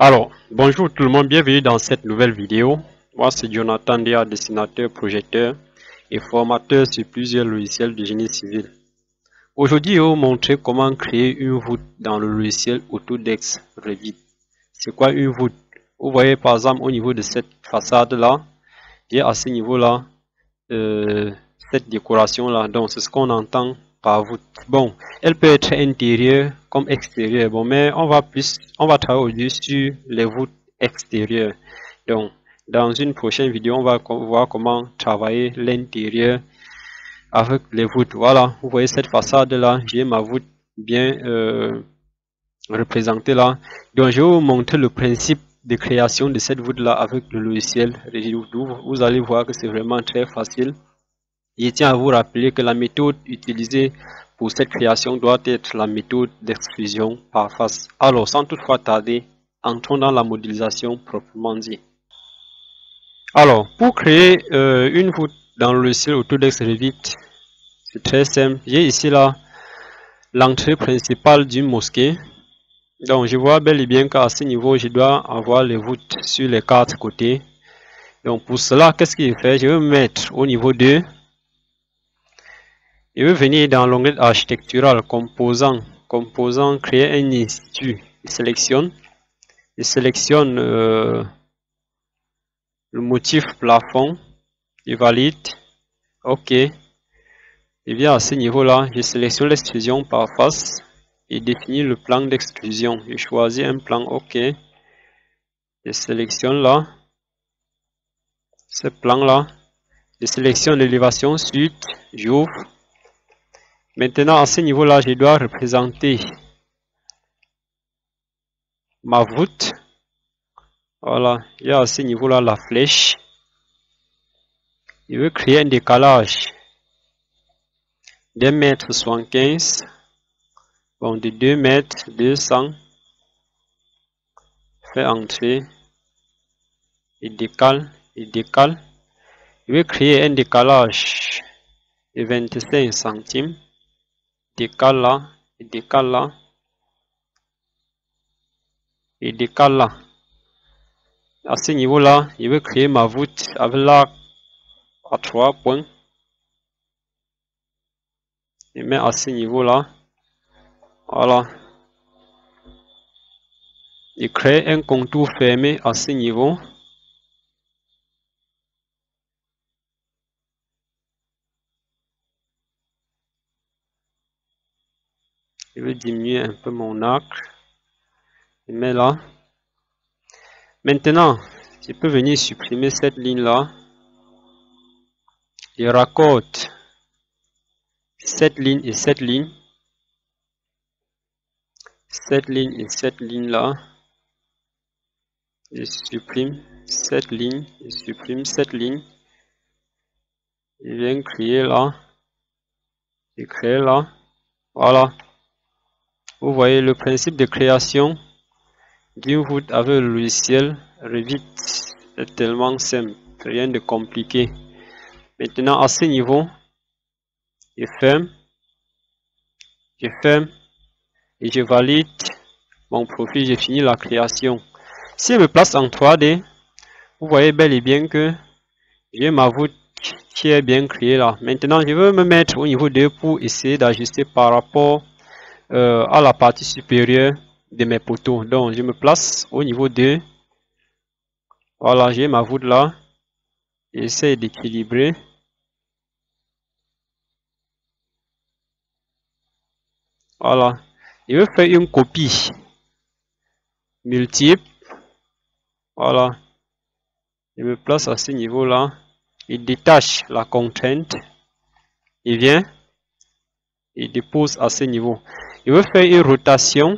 Alors, bonjour tout le monde, bienvenue dans cette nouvelle vidéo. Moi, c'est Jonathan Dia, dessinateur, projecteur et formateur sur plusieurs logiciels de génie civil. Aujourd'hui, je vais vous montrer comment créer une voûte dans le logiciel Autodesk Revit. C'est quoi une voûte? Vous voyez par exemple au niveau de cette façade-là, j'ai à ce niveau-là, cette décoration-là. Donc, c'est ce qu'on entend par voûte. Bon, elle peut être intérieure comme extérieure. Bon, mais on va travailler aujourd'hui sur les voûtes extérieures. Donc, dans une prochaine vidéo, on va voir comment travailler l'intérieur avec les voûtes. Voilà, vous voyez cette façade-là, j'ai ma voûte bien représentée là. Donc, je vais vous montrer le principe de création de cette voûte-là avec le logiciel Revit. Vous allez voir que c'est vraiment très facile. Je tiens à vous rappeler que la méthode utilisée pour cette création doit être la méthode d'extrusion par face. Alors, sans toutefois tarder, entrons dans la modélisation proprement dit. Alors, pour créer une voûte dans le logiciel Autodesk Revit, c'est très simple. J'ai ici là l'entrée principale d'une mosquée. Donc, je vois bel et bien qu'à ce niveau, je dois avoir les voûtes sur les 4 côtés. Donc, pour cela, qu'est-ce qu'il fait? Je vais me mettre au niveau 2. Je vais venir dans l'onglet architectural, composant, créer un institut. Je sélectionne le motif plafond, je valide, OK. Et bien à ce niveau-là, je sélectionne l'extrusion par face et définis le plan d'extrusion. Je choisis un plan, OK. Je sélectionne là, ce plan-là. Je sélectionne l'élévation sud, j'ouvre. Maintenant, à ce niveau-là, je dois représenter ma voûte. Voilà, il y a à ce niveau-là la flèche. Je veux créer un décalage d'1,75 m, bon, de 2,2 m, fait entrer, et décale. Je veux créer un décalage de 25 centimes, décale là, et décale là, et décale là. À ce niveau-là, je veux créer ma voûte avec l'arc à 3 points. Je mets à ce niveau-là, voilà. Je crée un contour fermé à ce niveau. Je vais diminuer un peu mon arc. Je mets là. Maintenant, je peux venir supprimer cette ligne-là. Je raccorde cette ligne et cette ligne. Cette ligne et cette ligne-là. Je supprime cette ligne. Je supprime cette ligne. Je viens créer là. Je crée là. Voilà. Vous voyez le principe de création d'une voûte avec le logiciel Revit est tellement simple. Rien de compliqué. Maintenant, à ce niveau, je ferme et je valide mon profil. J'ai fini la création. Si je me place en 3D, vous voyez bel et bien que j'ai ma voûte qui est bien créée là. Maintenant, je veux me mettre au niveau 2 pour essayer d'ajuster par rapport à la partie supérieure de mes poteaux. Donc, je me place au niveau 2. Voilà, j'ai ma voûte là. J'essaie d'équilibrer. Voilà. Je vais faire une copie multiple. Voilà. Je me place à ce niveau-là. Il détache la contrainte. Il vient. Il dépose à ce niveau. Je veux faire une rotation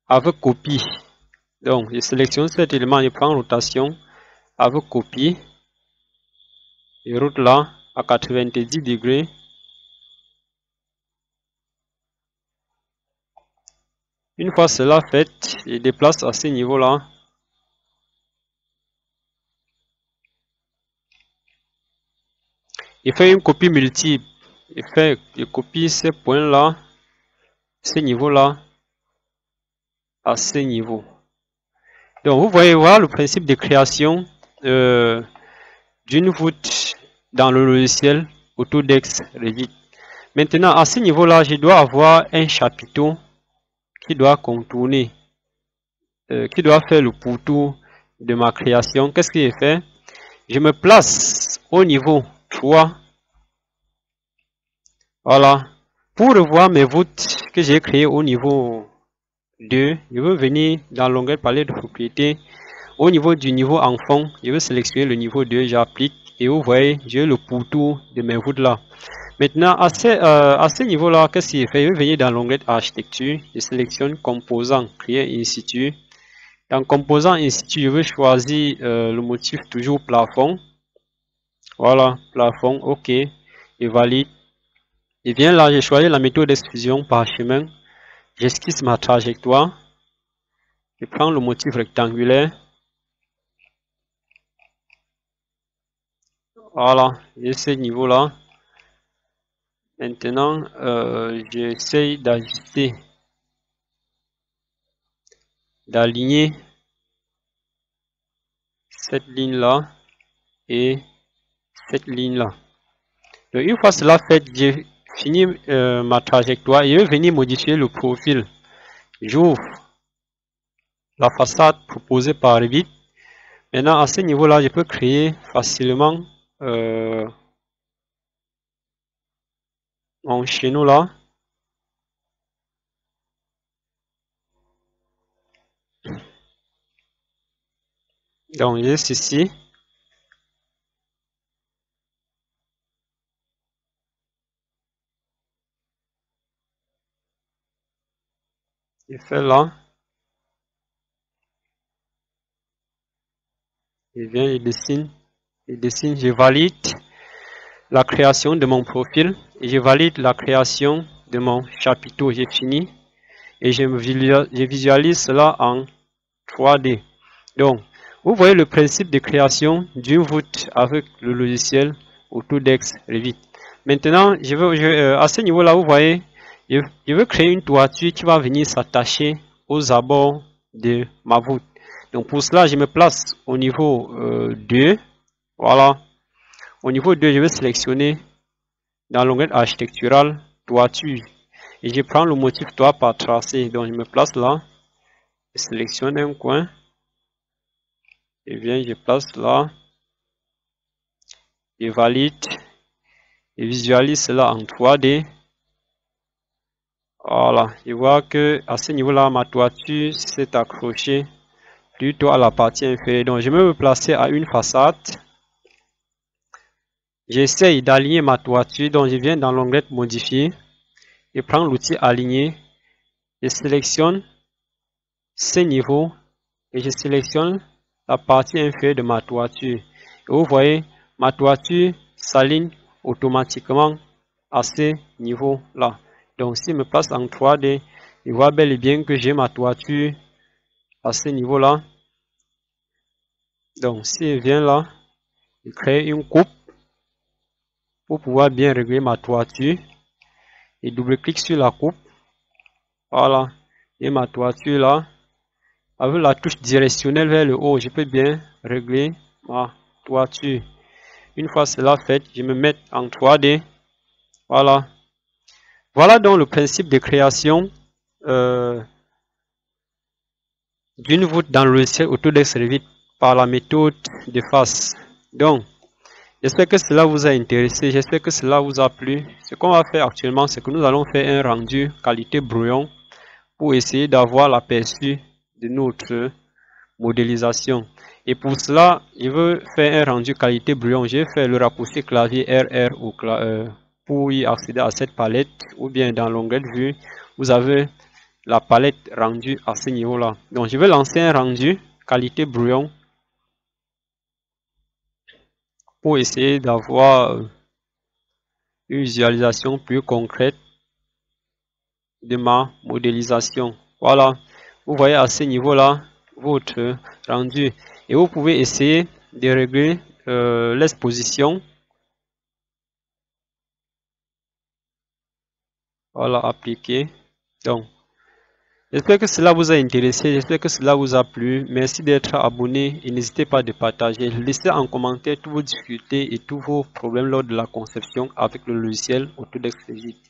avec copie. Donc, je sélectionne cet élément, je prends rotation avec copie. Je route là à 90 degrés. Une fois cela fait, je déplace à ce niveau-là. Je fais une copie multiple. Je copie ces points-là, ce niveau-là. à ce niveau. Donc, vous voyez, voilà le principe de création d'une voûte dans le logiciel Autodesk Revit. Maintenant, à ce niveau-là, je dois avoir un chapiteau qui doit contourner, qui doit faire le pourtour de ma création. Qu'est-ce que j'ai fait? Je me place au niveau 3. Voilà. Pour revoir mes voûtes que j'ai créées au niveau 2, je veux venir dans l'onglet palette de propriété. Au niveau du niveau en fond, je vais sélectionner le niveau 2, j'applique et vous voyez, j'ai le pourtour de mes voûtes là. Maintenant, à ce niveau-là, qu'est-ce qu'il fait? Je vais venir dans l'onglet architecture, je sélectionne composant, créer in situ. Dans composant in situ, je vais choisir le motif toujours plafond. Voilà, plafond, ok, et valide. Et bien là, j'ai choisi la méthode d'extrusion par chemin. J'esquisse ma trajectoire. Je prends le motif rectangulaire. Voilà, j'ai ce niveau-là. Maintenant, j'essaye d'ajuster, d'aligner cette ligne-là et cette ligne-là. Donc, une fois cela fait, j'ai fini ma trajectoire. Je vais venir modifier le profil. J'ouvre la façade proposée par Revit. Maintenant, à ce niveau-là, je peux créer facilement mon chéneau là. Donc, j'ai ceci. Je fais là. Je viens, je dessine, je valide la création de mon profil et je valide la création de mon chapiteau. J'ai fini et je visualise cela en 3D. Donc, vous voyez le principe de création d'une voûte avec le logiciel Autodesk Revit. Maintenant, à ce niveau-là, vous voyez, je veux créer une toiture qui va venir s'attacher aux abords de ma voûte. Donc, pour cela, je me place au niveau 2. Voilà. Au niveau 2, je vais sélectionner dans l'onglet architectural, toiture. Et je prends le motif toit par tracé. Donc, je me place là. Je sélectionne un coin. Et bien, je place là. Je valide. Je visualise cela en 3D. Voilà. Je vois que à ce niveau-là, ma toiture s'est accrochée plutôt à la partie inférieure. Donc, je vais me placer à une façade. J'essaye d'aligner ma toiture. Donc, je viens dans l'onglet modifier. Je prends l'outil aligner. Je sélectionne ce niveau et je sélectionne la partie inférieure de ma toiture. Et vous voyez, ma toiture s'aligne automatiquement à ce niveau-là. Donc, si je me place en 3D, je vois bel et bien que j'ai ma toiture à ce niveau-là. Donc, si je viens là, je crée une coupe pour pouvoir bien régler ma toiture. Et double-clique sur la coupe. Voilà, et ma toiture là. Avec la touche directionnelle vers le haut, je peux bien régler ma toiture. Une fois cela fait, je me mets en 3D. Voilà. Voilà donc le principe de création d'une voûte dans le logiciel Autodesk Revit par la méthode de face. Donc, j'espère que cela vous a intéressé, j'espère que cela vous a plu. Ce qu'on va faire actuellement, c'est que nous allons faire un rendu qualité brouillon pour essayer d'avoir l'aperçu de notre modélisation. Et pour cela, je veux faire un rendu qualité brouillon. Je vais faire le raccourci clavier RR pour y accéder à cette palette, ou bien dans l'onglet de vue, vous avez la palette rendue à ce niveau-là. Donc, je vais lancer un rendu qualité brouillon pour essayer d'avoir une visualisation plus concrète de ma modélisation. Voilà, vous voyez à ce niveau-là votre rendu. Et vous pouvez essayer de régler l'exposition. Voilà, appliquer. Donc, J'espère que cela vous a intéressé, j'espère que cela vous a plu. Merci d'être abonné et n'hésitez pas de partager. Laissez en commentaire toutes vos difficultés et tous vos problèmes lors de la conception avec le logiciel Autodesk Revit.